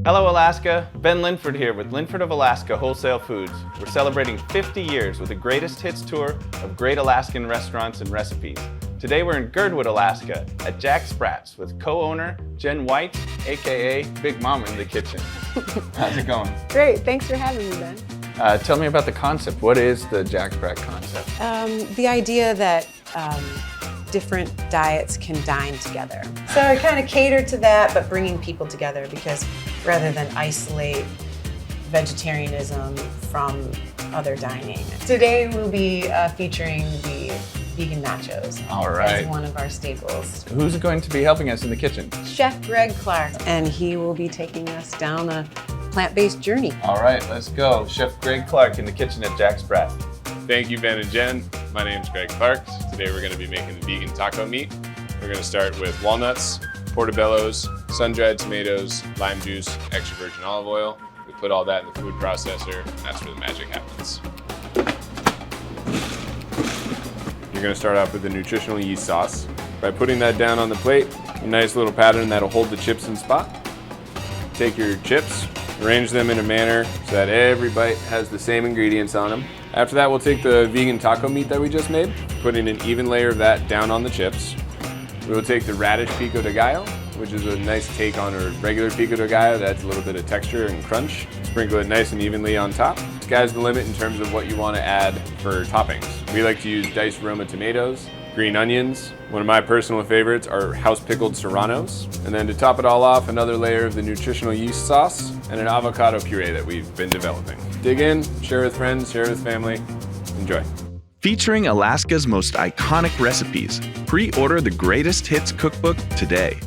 Hello Alaska, Ben Linford here with Linford of Alaska Wholesale Foods. We're celebrating 50 years with the greatest hits tour of great Alaskan restaurants and recipes. Today we're in Girdwood, Alaska at Jack Sprat's with co-owner Jen White, aka Big Mama in the kitchen. How's it going? Great, thanks for having me, Ben. Tell me about the concept. What is the Jack Sprat concept? The idea that different diets can dine together. So I kind of cater to that, but bringing people together, because rather than isolate vegetarianism from other dining. Today we'll be featuring the vegan nachos as one of our staples. Who's going to be helping us in the kitchen? Chef Greg Clark, and he will be taking us down a plant-based journey. All right, let's go. Chef Greg Clark in the kitchen at Jack Sprat. Thank you, Ben and Jen. My name's Greg Clark. Today we're going to be making the vegan taco meat. We're going to start with walnuts, portobellos, sun-dried tomatoes, lime juice, extra virgin olive oil. We put all that in the food processor, and that's where the magic happens. You're going to start off with the nutritional yeast sauce. By putting that down on the plate, a nice little pattern that'll hold the chips in spot. Take your chips, arrange them in a manner so that every bite has the same ingredients on them. After that, we'll take the vegan taco meat that we just made, putting an even layer of that down on the chips. We will take the radish pico de gallo, which is a nice take on a regular pico de gallo that adds a little bit of texture and crunch. Sprinkle it nice and evenly on top. Sky's the limit in terms of what you want to add for toppings. We like to use diced Roma tomatoes, green onions. One of my personal favorites are house pickled serranos. And then to top it all off, another layer of the nutritional yeast sauce and an avocado puree that we've been developing. Dig in, share with friends, share with family. Enjoy. Featuring Alaska's most iconic recipes, pre-order the Greatest Hits Cookbook today.